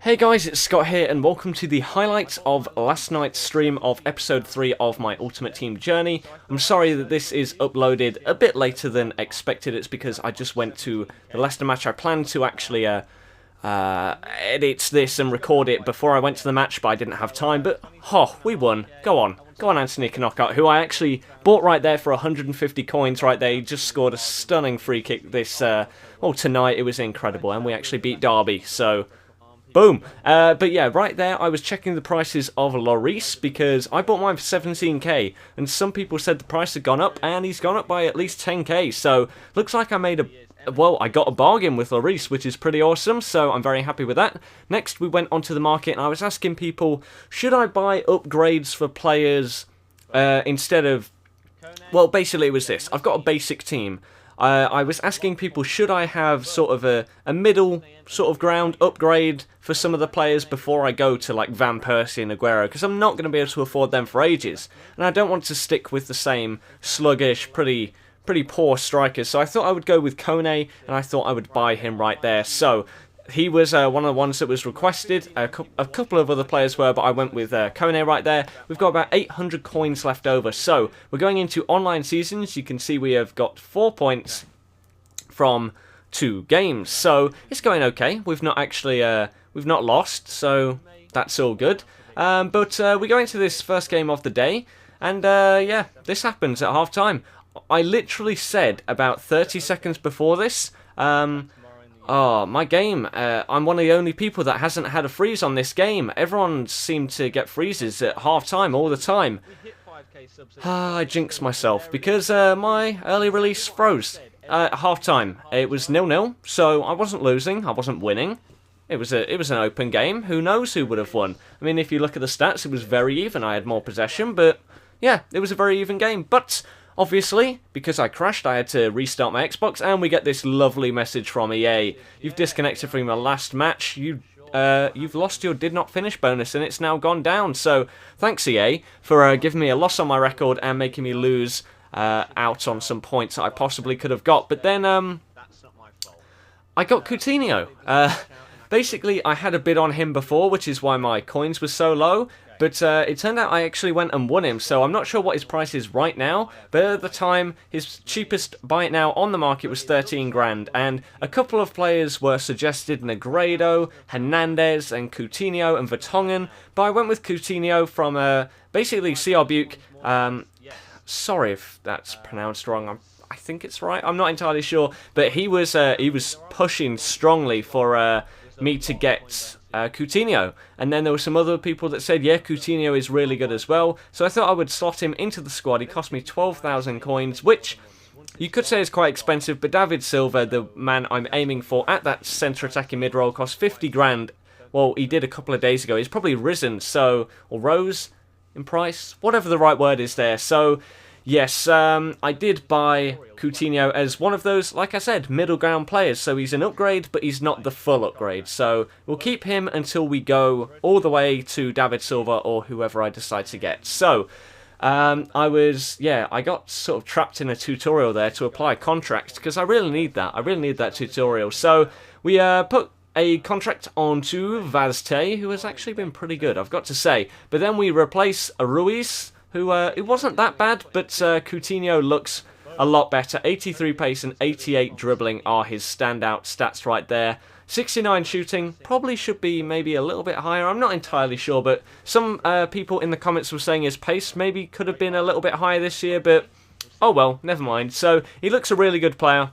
Hey guys, it's Scott here and welcome to the highlights of last night's stream of episode 3 of my Ultimate Team journey. I'm sorry that this is uploaded a bit later than expected. It's because I just went to the Leicester match. I planned to actually edit this and record it before I went to the match, but I didn't have time. But, we won. Go on, Anthony Knockout, who I actually bought right there for 150 coins right there. He just scored a stunning free kick this, tonight. It was incredible, and we actually beat Derby, so... boom. But yeah, right there I was checking the prices of Lloris because I bought mine for 17k and some people said the price had gone up and he's gone up by at least 10k. So looks like I made I got a bargain with Lloris, which is pretty awesome, so I'm very happy with that. Next we went onto the market and I was asking people, should I buy upgrades for players instead of... Well, basically it was this. I've got a basic team. I was asking people, should I have sort of a middle sort of ground upgrade for some of the players before I go to like Van Persie and Aguero, because I'm not going to be able to afford them for ages, and I don't want to stick with the same sluggish, pretty poor strikers. So I thought I would go with Kone, and I thought I would buy him right there. So he was one of the ones that was requested. A couple of other players were, but I went with Kone right there. We've got about 800 coins left over. So we're going into online seasons. You can see we have got 4 points from 2 games. So it's going okay. We've not actually we've not lost, so that's all good. But we go into this first game of the day, and yeah, this happens at half time. I literally said about 30 seconds before this. Oh, my game. I'm one of the only people that hasn't had a freeze on this game. Everyone seemed to get freezes at half-time all the time. I jinxed myself because my early release froze at half-time. It was 0-0, so I wasn't losing, I wasn't winning. It was an open game. Who knows who would have won? I mean, if you look at the stats, it was very even. I had more possession, but yeah, it was a very even game. But... obviously, because I crashed, I had to restart my Xbox, and we get this lovely message from EA. You've disconnected from your last match. You've lost your did not finish bonus, and it's now gone down. So, thanks EA for giving me a loss on my record and making me lose out on some points that I possibly could have got. But then, I got Coutinho. Basically, I had a bid on him before, which is why my coins were so low. But it turned out I actually went and won him, so I'm not sure what his price is right now. But at the time, his cheapest buy it now on the market was 13 grand. And a couple of players were suggested, Negredo, Hernandez, and Coutinho, and Vertonghen. But I went with Coutinho from basically CR Buke. Sorry if that's pronounced wrong. I think it's right. I'm not entirely sure. But he was pushing strongly for me to get... Coutinho, and then there were some other people that said, yeah, Coutinho is really good as well, so I thought I would slot him into the squad. He cost me 12,000 coins, which you could say is quite expensive, but David Silva, the man I'm aiming for at that centre attacking mid-roll, cost 50 grand. Well, he did a couple of days ago. He's probably risen, or rose in price, whatever the right word is there. So yes, I did buy Coutinho as one of those, like I said, middle ground players. So he's an upgrade, but he's not the full upgrade. So we'll keep him until we go all the way to David Silva or whoever I decide to get. So I got sort of trapped in a tutorial there to apply contracts because I really need that. I really need that tutorial. So we put a contract onto Vazte, who has actually been pretty good, I've got to say. But then we replace a Ruiz, who it wasn't that bad, but Coutinho looks a lot better. 83 pace and 88 dribbling are his standout stats right there. 69 shooting, probably should be maybe a little bit higher. I'm not entirely sure, but some people in the comments were saying his pace maybe could have been a little bit higher this year, but oh well, never mind. So he looks a really good player.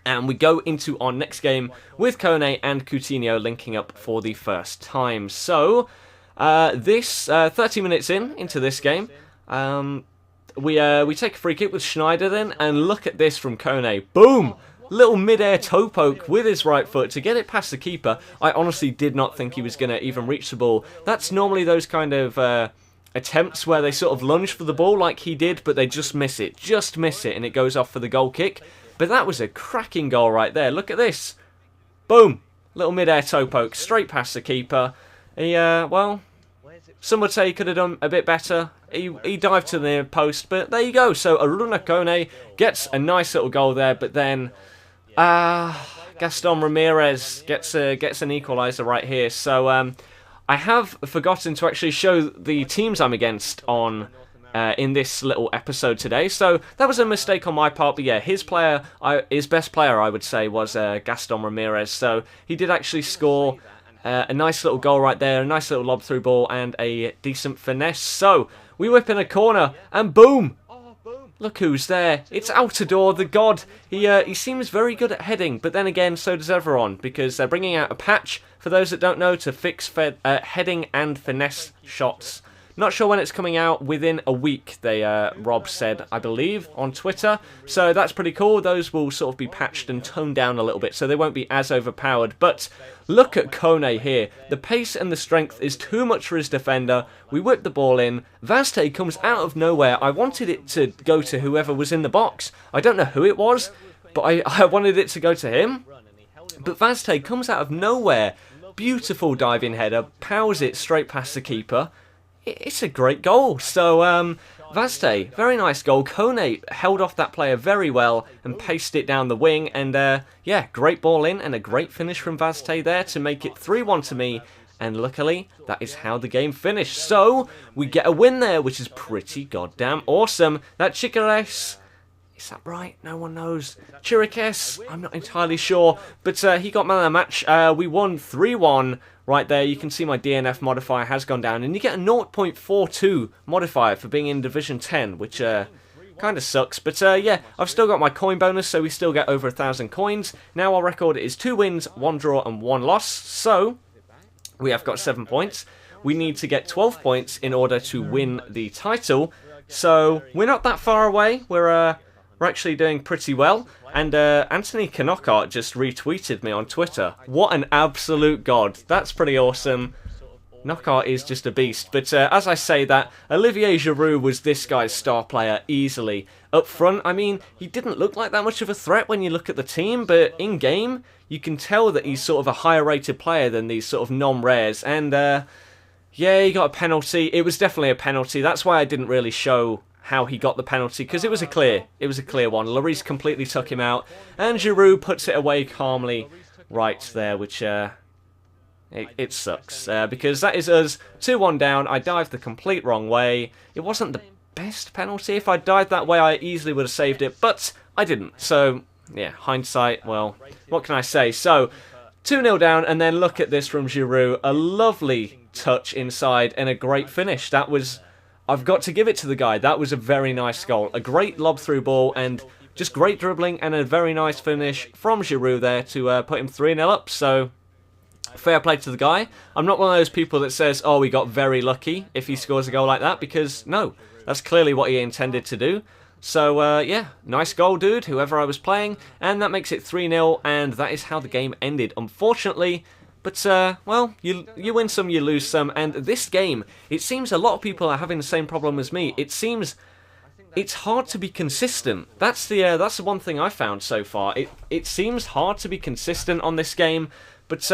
And we go into our next game with Kone and Coutinho linking up for the first time. So... this 30 minutes into this game, we take a free kick with Schneider then, and look at this from Kone. Boom! Little mid-air toe poke with his right foot to get it past the keeper. I honestly did not think he was going to even reach the ball. That's normally those kind of attempts where they sort of lunge for the ball like he did, but they just miss it, and it goes off for the goal kick. But that was a cracking goal right there. Look at this. Boom! Little mid-air toe poke straight past the keeper. He, well, some would say he could have done a bit better. He dived to the near post, but there you go. So Aruna Kone gets a nice little goal there, but then Gaston Ramirez gets an equaliser right here. So I have forgotten to actually show the teams I'm against on in this little episode today. So that was a mistake on my part. But yeah, his best player, I would say, was Gaston Ramirez. So he did actually score a nice little goal right there, a nice little lob through ball, and a decent finesse. So we whip in a corner, and boom! Look who's there. It's Altidore, the god. He seems very good at heading, but then again, so does everyone, because they're bringing out a patch, for those that don't know, to fix heading and finesse shots. Not sure when it's coming out, within a week, Rob said, I believe, on Twitter. So that's pretty cool. Those will sort of be patched and toned down a little bit, so they won't be as overpowered. But look at Kone here. The pace and the strength is too much for his defender. We whip the ball in. Vaste comes out of nowhere. I wanted it to go to whoever was in the box. I don't know who it was, but I wanted it to go to him. But Vaste comes out of nowhere. Beautiful diving header. Powers it straight past the keeper. It's a great goal. So, Vaste, very nice goal. Kone held off that player very well and paced it down the wing. And, yeah, great ball in and a great finish from Vaste there to make it 3-1 to me. And luckily, that is how the game finished. So, we get a win there, which is pretty goddamn awesome. That Chikares, is that right? No one knows. Chiriques, I'm not entirely sure. But he got man of the match. We won 3-1. Right there, you can see my DNF modifier has gone down, and you get a 0.42 modifier for being in Division 10, which kind of sucks. But yeah, I've still got my coin bonus, so we still get over 1,000 coins. Now our record is 2 wins, 1 draw, and 1 loss. So we have got 7 points. We need to get 12 points in order to win the title. So we're not that far away. We're actually doing pretty well. And Anthony Knockout just retweeted me on Twitter. What an absolute god. That's pretty awesome. Knockout is just a beast. But as I say that, Olivier Giroud was this guy's star player easily. Up front, I mean, he didn't look like that much of a threat when you look at the team, but in-game, you can tell that he's sort of a higher rated player than these sort of non-rares. And yeah, he got a penalty. It was definitely a penalty. That's why I didn't really show how he got the penalty, because it was a clear one. Lloris completely took him out, and Giroud puts it away calmly right there, which it sucks, because that is us 2-1 down. I dived the complete wrong way. It wasn't the best penalty. If I dived that way, I easily would have saved it, but I didn't. So yeah, hindsight, well, what can I say? So 2-0 down, and then look at this from Giroud. A lovely touch inside and a great finish. That was, I've got to give it to the guy. That was a very nice goal. A great lob through ball and just great dribbling and a very nice finish from Giroud there to put him 3-0 up. So fair play to the guy. I'm not one of those people that says, oh, we got very lucky if he scores a goal like that, because no, that's clearly what he intended to do. So, yeah, nice goal, dude, whoever I was playing. And that makes it 3-0, and that is how the game ended, unfortunately. But, well, you win some, you lose some, and this game, it seems a lot of people are having the same problem as me. It seems it's hard to be consistent. That's the one thing I found so far. It seems hard to be consistent on this game, but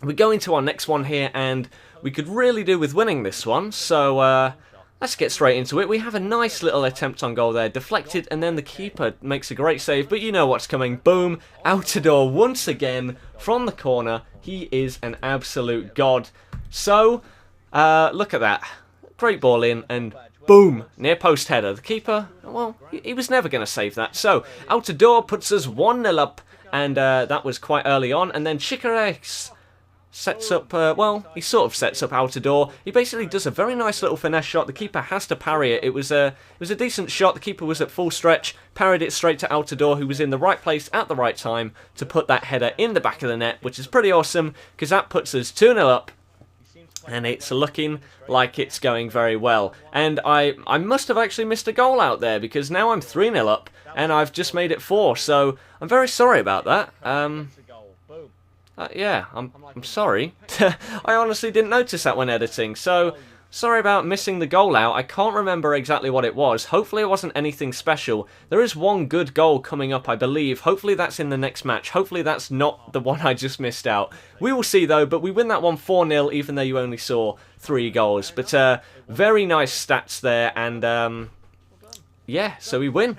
we go into our next one here, and we could really do with winning this one, so let's get straight into it. We have a nice little attempt on goal there, deflected, and then the keeper makes a great save, but you know what's coming. Boom, Altidore once again from the corner. He is an absolute god. So, look at that. Great ball in, and boom, near post header. The keeper, well, he was never going to save that. So, Altidore puts us 1-0 up, and that was quite early on, and then Chikares sets up, well, he sort of sets up Altidore. He basically does a very nice little finesse shot. The keeper has to parry it. It was a decent shot. The keeper was at full stretch, parried it straight to Altidore, who was in the right place at the right time to put that header in the back of the net, which is pretty awesome, because that puts us 2-0 up, and it's looking like it's going very well. And I must have actually missed a goal out there, because now I'm 3-0 up, and I've just made it 4, so I'm very sorry about that. Yeah, I'm sorry. I honestly didn't notice that when editing, so sorry about missing the goal out. I can't remember exactly what it was. Hopefully it wasn't anything special. There is one good goal coming up, I believe. Hopefully that's in the next match. Hopefully that's not the one I just missed out. We will see though, but we win that one 4-0 even though you only saw 3 goals. But very nice stats there, and yeah, so we win.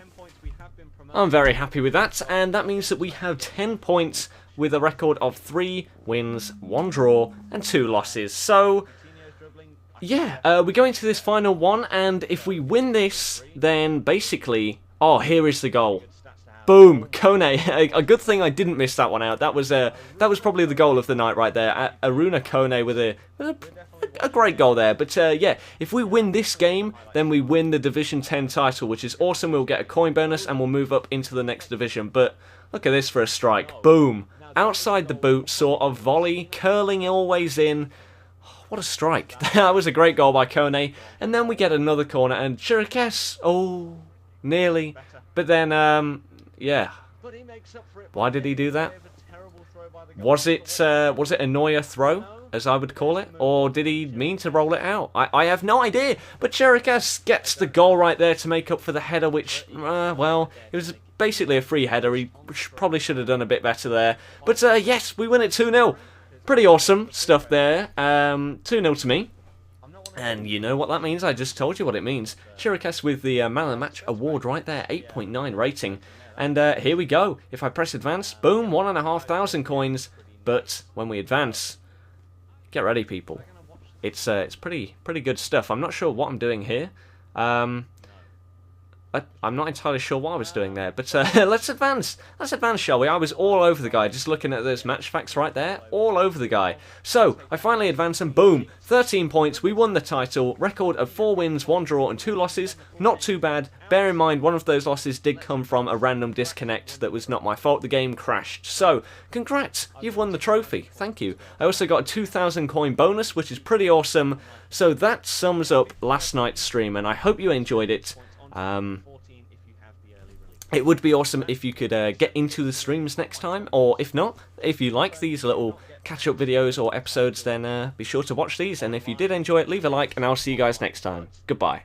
I'm very happy with that, and that means that we have 10 points with a record of 3 wins, 1 draw, and 2 losses. So, yeah, we go into this final one, and if we win this, then basically... Oh, here is the goal. Boom, Kone. A good thing I didn't miss that one out. That was probably the goal of the night right there. Aruna Kone with a great goal there. But yeah, if we win this game, then we win the Division 10 title, which is awesome. We'll get a coin bonus and we'll move up into the next division. But look at this for a strike. Boom. Outside the boot, sort of volley, curling always in. What a strike. That was a great goal by Kone. And then we get another corner and Chirikes. Oh, nearly. But then, yeah. Why did he do that? Was it a Neuer throw, as I would call it? Or did he mean to roll it out? I have no idea. But Chirikas gets the goal right there to make up for the header, which, well, it was basically a free header. He probably should have done a bit better there. But, yes, we win it 2-0. Pretty awesome stuff there. 2-0 to me. And you know what that means? I just told you what it means. Chirikas with the Man of the Match award right there, 8.9 rating. And here we go. If I press advance, boom, 1,500 coins. But when we advance, get ready, people. It's pretty good stuff. I'm not sure what I'm doing here. I'm not entirely sure what I was doing there, but let's advance. Let's advance, shall we? I was all over the guy, just looking at those match facts right there. All over the guy. So, I finally advance and boom, 13 points. We won the title. Record of 4 wins, 1 draw and 2 losses. Not too bad. Bear in mind, one of those losses did come from a random disconnect that was not my fault. The game crashed. So, congrats. You've won the trophy. Thank you. I also got a 2,000 coin bonus, which is pretty awesome. So, that sums up last night's stream, and I hope you enjoyed it. It would be awesome if you could get into the streams next time, or if not, if you like these little catch-up videos or episodes, then be sure to watch these, and if you did enjoy it, leave a like, and I'll see you guys next time. Goodbye.